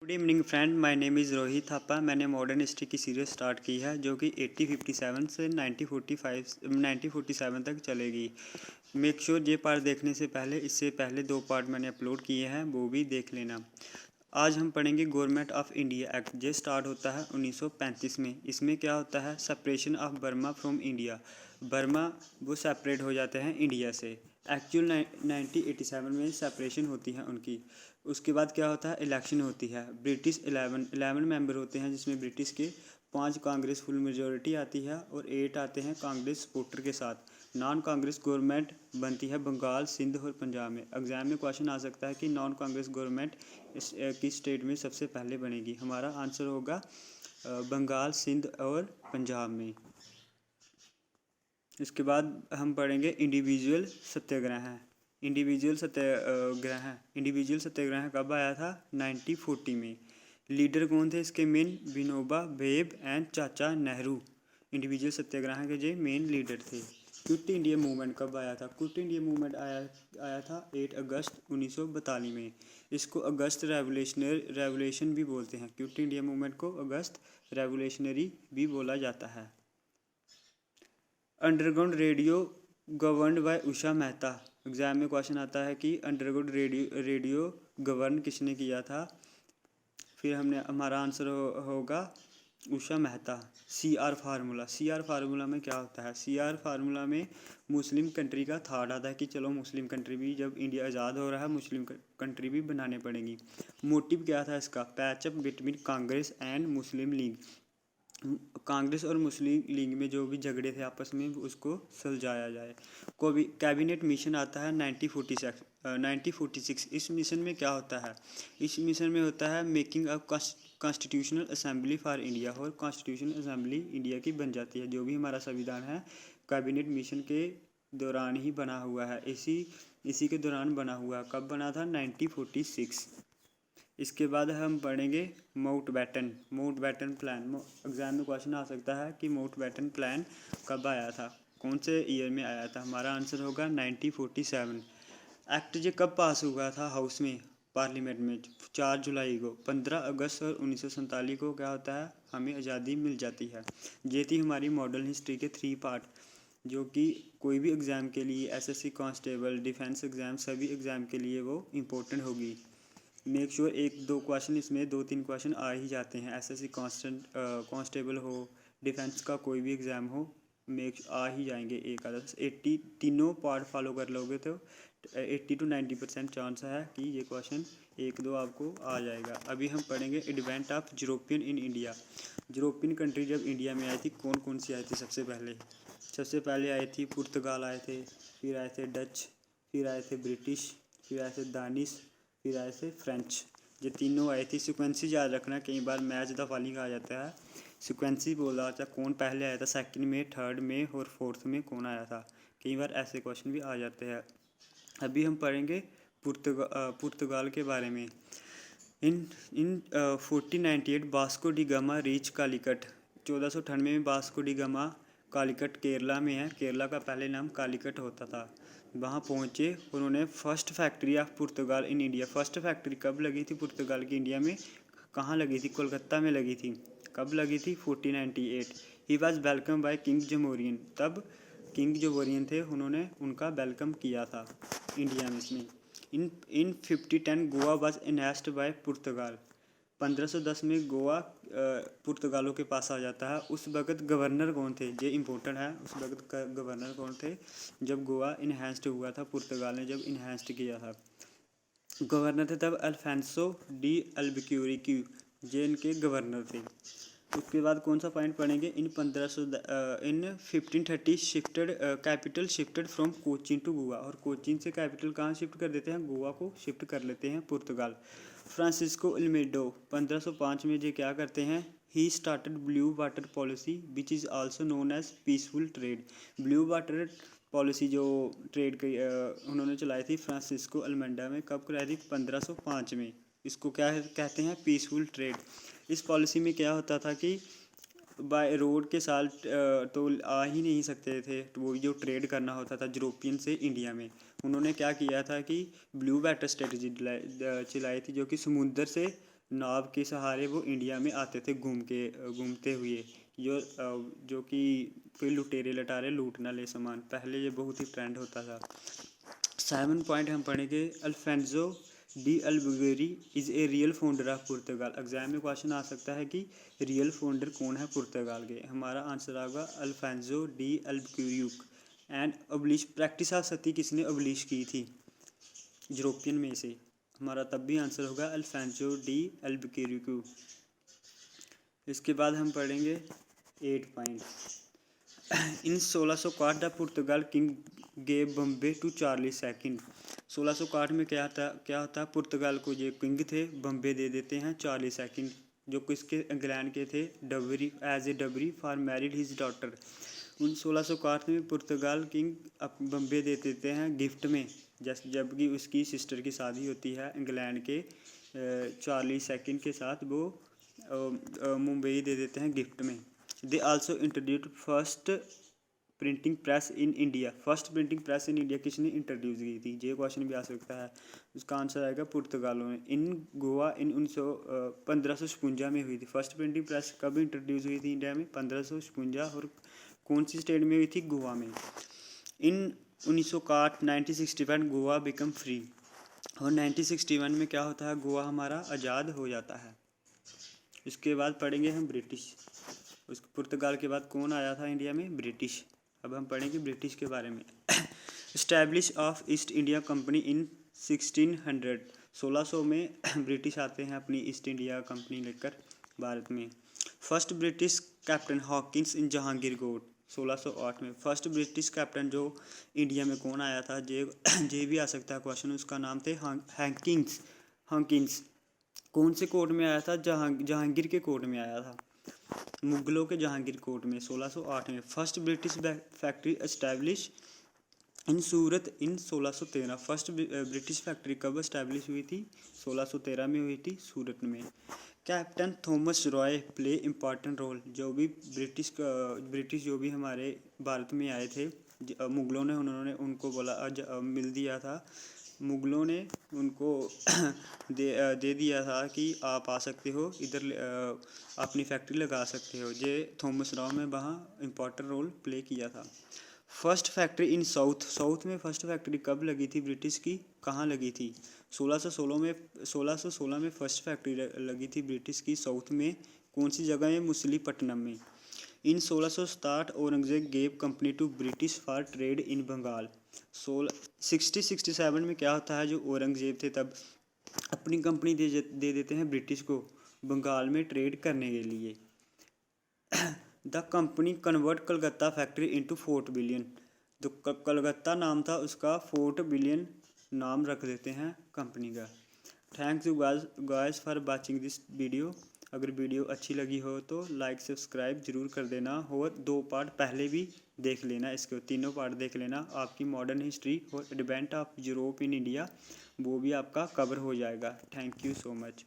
Good evening friend, my name is Rohit Thapa. मैंने modern history की series start की है जो कि 1857 से 1947 तक चलेगी। मेक श्योर ये पार्ट देखने से पहले इससे पहले 2 पार्ट मैंने अपलोड किए हैं, वो भी देख लेना। आज हम पढ़ेंगे गवर्नमेंट ऑफ इंडिया एक्ट। ये स्टार्ट होता है 1935 में। इसमें क्या होता है, separation of Burma from India. Burma वो सेपरेट हो जाते हैं इंडिया से। एक्चुअल 1987 में सेपरेशन होती है उनकी। उसके बाद क्या होता है, इलेक्शन होती है। ब्रिटिश 11 मेंबर होते हैं, जिसमें ब्रिटिश के 5 कांग्रेस फुल मेजोरिटी आती है और 8 आते हैं कांग्रेस सपोर्टर के साथ। नॉन कांग्रेस गवर्नमेंट बनती है बंगाल, सिंध और पंजाब में। एग्जाम में क्वेश्चन आ सकता है कि नॉन कांग्रेस गवर्नमेंट किस स्टेट में सबसे पहले बनेगी। हमारा आंसर होगा बंगाल, सिंध और पंजाब में। इसके बाद हम पढ़ेंगे इंडिविजुअल सत्याग्रह। इंडिविजुअल सत्याग्रह कब आया था, 1940 में। लीडर कौन थे इसके मेन, विनोबा भेब एंड चाचा नेहरू। इंडिविजुअल सत्याग्रह के जो मेन लीडर थे। क्विट इंडिया मूवमेंट कब आया था, क्विट इंडिया मूवमेंट आया था 8 अगस्त 1942 में। इसको अगस्त रेवोल्यूशन भी बोलते हैं। क्विट इंडिया मूवमेंट को अगस्त रेवोल्यूशनरी भी बोला जाता है। Underground radio governed bye Usha Mehta. Exam में क्वेश्चन आता है कि अंडरग्राउंड रेडियो गवर्न किसने किया था। फिर हमारा आंसर होगा उषा मेहता। CR फार्मूला में क्या होता है, CR फार्मूला में मुस्लिम कंट्री का थाट आता है कि चलो मुस्लिम कंट्री भी, जब इंडिया आज़ाद हो रहा है, मुस्लिम कंट्री भी बनाने पड़ेंगी। मोटिव क्या था इसका, patch up between Congress and Muslim League. Congress और मुस्लिम लीग में जो भी झगड़े थे आपस में, उसको सुलझाया जाए। कैबिनेट मिशन आता है 1946। इस मिशन में क्या होता है, इस मिशन में होता है making a constitutional assembly for India. और कॉन्स्टिट्यूशनल असेंबली इंडिया की बन जाती है। जो भी हमारा संविधान है कैबिनेट मिशन के दौरान ही बना हुआ है। इसी के दौरान बना हुआ। कब बना था, 1946। इसके बाद हम पढ़ेंगे माउंटबेटन प्लान। एग्जाम में क्वेश्चन आ सकता है कि माउंटबेटन प्लान कब आया था, कौन से ईयर में आया था। हमारा आंसर होगा 1947। एक्ट जो कब पास हुआ था हाउस में, पार्लियामेंट में, 4 जुलाई को। 15 अगस्त और 1947 को क्या होता है, हमें आज़ादी मिल जाती है। ये थी हमारी मॉडर्न हिस्ट्री के 3 पार्ट, जो कि कोई भी एग्ज़ाम के लिए, SSC कांस्टेबल, डिफेंस एग्ज़ाम, सभी एग्ज़ाम के लिए वो इम्पोर्टेंट होगी। मेक श्योर 1-2 क्वेश्चन इसमें, 2-3 क्वेश्चन आ ही जाते हैं। SSC कांस्टेबल हो, डिफेंस का कोई भी एग्ज़ाम हो, आ ही जाएंगे एक आधा। 80 तीनों पार्ट फॉलो कर लोगे तो 80 to 90% चांस है कि ये क्वेश्चन 1-2 आपको आ जाएगा। अभी हम पढ़ेंगे advent of European in India. European country जब इंडिया में आई थी, कौन कौन सी आई थी सबसे पहले आई थी पुर्तगाल आए थे, फिर आए थे डच, फिर आए थे ब्रिटिश, फिर आए थे दानिश, फिर आए थे फ्रेंच। ये तीनों आई थी। सिक्वेंसी याद रखना, कई बार मैच द फॉलोइंग आ जाता है। सिक्वेंसी बोला था, कौन पहले आया था, सेकंड में, थर्ड में और फोर्थ में कौन आया था। कई बार ऐसे क्वेश्चन भी आ जाते हैं। अभी हम पढ़ेंगे पुर्तगाल के बारे में। इन 1498 Vasco D gamma reach Calicut. 1498 में Vasco D gamma Calicut Kerala में है। केरला का पहले नाम कालीकट होता था। वहाँ पहुँचे, उन्होंने first factory of Portugal in India. First factory कब लगी थी पुर्तगाल की इंडिया में, कहाँ लगी थी, कोलकाता में लगी थी। कब लगी थी, 1498। He was welcome by king Zamorin. तब किंग जमोरियन थे, उन्होंने उनका वेलकम किया था इंडिया में। इसमें इन 1510 गोवा वॉज एनहेक्स्ड बाय पुर्तगाल। 1510 में गोवा पुर्तगालों के पास आ जाता है। उस वक्त गवर्नर कौन थे, ये इम्पोर्टेंट है। उस वक्त गवर्नर कौन थे जब गोवा इन्हेंस्ड हुआ था, पुर्तगाल ने जब इन्हेंस्ड किया था। गवर्नर थे तब अल्फांसो डी अल्बुक्यूरिक, ये इनके गवर्नर थे। उसके बाद कौन सा पॉइंट पढ़ेंगे, in 1530 shifted capital shifted from Cochin to Goa. और कोचीन से कैपिटल कहाँ शिफ्ट कर देते हैं, गोवा को शिफ्ट कर लेते हैं पुर्तगाल। फ्रांसिस्को एल्मेडो 1505 में ये क्या करते हैं, he started blue water policy which is also known as peaceful trade. Blue water policy जो ट्रेड की उन्होंने चलाई थी फ्रांसिस्को अल्मेडा में। कब कराई थी, 1505 में। इसको क्या कहते हैं, पीसफुल ट्रेड। इस पॉलिसी में क्या होता था कि बाय रोड के साथ तो आ ही नहीं सकते थे, तो वो जो ट्रेड करना होता था यूरोपियन से इंडिया में। उन्होंने क्या किया था कि ब्लू वाटर स्ट्रेटजी चलाई थी, जो कि समुद्र से नाव के सहारे वो इंडिया में आते थे घूमते हुए, जो कि कोई लुटेरे लटारे लूट ना ले सामान। पहले ये बहुत ही ट्रेंड होता था। 7 पॉइंट हम पढ़ेंगे, अल्फेंसो डी अल्बुquerque is a real founder of पुर्तगाल। एग्जाम में क्वेश्चन आ सकता है कि रियल फाउंडर कौन है पुर्तगाल के। हमारा आंसर आएगा अल्फेंसो डी अल्बुquerque। And abolish practice of sati किसने अबलिश की थी यूरोपियन में से। हमारा तब भी आंसर होगा अल्फेंसो डी अल्बुquerque। इसके बाद हम पढ़ेंगे 8 point. In 1661 the Portugal king gave Bombay to Charles second. 1661 में क्या होता है, पुर्तगाल को ये किंग थे बम्बे दे देते हैं चार्ल्स सेकंड, जो किसके इंग्लैंड के थे, डबरी एज ए डबरी फॉर मैरिड हिज डॉटर। उन 1661 में पुर्तगाल किंग बम्बे दे देते हैं गिफ्ट में, जबकि उसकी सिस्टर की शादी होती है इंग्लैंड के चार्ल्स सेकंड के साथ, वो मुंबई दे देते हैं गिफ्ट में। They also introduce first printing press in India. First printing press in India किसने इंट्रोड्यूस की थी, ये क्वेश्चन भी आ सकता है। उसका आंसर आएगा पुर्तगालों में। इन गोवा इन 1556 में हुई थी। फर्स्ट प्रिंटिंग प्रेस कब इंट्रोड्यूस हुई थी इंडिया में, 1556। और कौन सी स्टेट में हुई थी, गोवा में। इन 1961 गोवा बिकम फ्री। और 1961 में क्या होता है, गोवा हमारा आज़ाद हो जाता है। इसके बाद पढ़ेंगे हम ब्रिटिश। उस पुर्तगाल के बाद कौन आया था इंडिया में, ब्रिटिश। अब हम पढ़ेंगे ब्रिटिश के बारे में। Establish of east India company इन 1600। 1600 में ब्रिटिश आते हैं अपनी ईस्ट इंडिया कंपनी लेकर भारत में। फर्स्ट ब्रिटिश कैप्टन हॉकिंस इन जहांगीर कोट। 1608 में फर्स्ट ब्रिटिश कैप्टन जो इंडिया में कौन आया था, जे भी आ सकता है क्वेश्चन। उसका नाम थे हॉकिंस। कौन से कोर्ट में आया था, जहांगीर के कोर्ट में आया था, मुगलों के जहांगीर कोर्ट में। 1608 में first British factory establish in Surat in 1613। First British factory कब एस्टैब्लिश हुई थी, 1613 में हुई थी, सूरत में। Captain Thomas Roy play important role. जो भी ब्रिटिश जो भी हमारे भारत में आए थे, मुगलों ने उन्होंने उनको बोला, मिल दिया था, मुगलों ने उनको दे दिया था कि आप आ सकते हो इधर, अपनी फैक्ट्री लगा सकते हो। ये थॉमस रॉय में वहाँ इम्पोर्टेंट रोल प्ले किया था। फर्स्ट फैक्ट्री इन साउथ में फर्स्ट फैक्ट्री कब लगी थी ब्रिटिश की, कहाँ लगी थी, 1616 में फर्स्ट फैक्ट्री लगी थी ब्रिटिश की साउथ में। कौन सी जगह है, मछलीपट्टनम में। In 1667 Aurangzeb gave company to British for trade in Bengal. 1667 में क्या होता है, जो औरंगजेब थे तब अपनी कंपनी दे देते हैं ब्रिटिश को बंगाल में ट्रेड करने के लिए। The company convert Calcutta factory into fort William. जो कलकत्ता नाम था उसका फोर्ट विलियम नाम रख देते हैं कंपनी का। Thanks you guys for watching this video. अगर वीडियो अच्छी लगी हो तो लाइक सब्सक्राइब ज़रूर कर देना, और 2 पार्ट पहले भी देख लेना, इसके 3 पार्ट देख लेना। आपकी मॉडर्न हिस्ट्री और advent of Europe in India वो भी आपका कवर हो जाएगा। Thank you so much.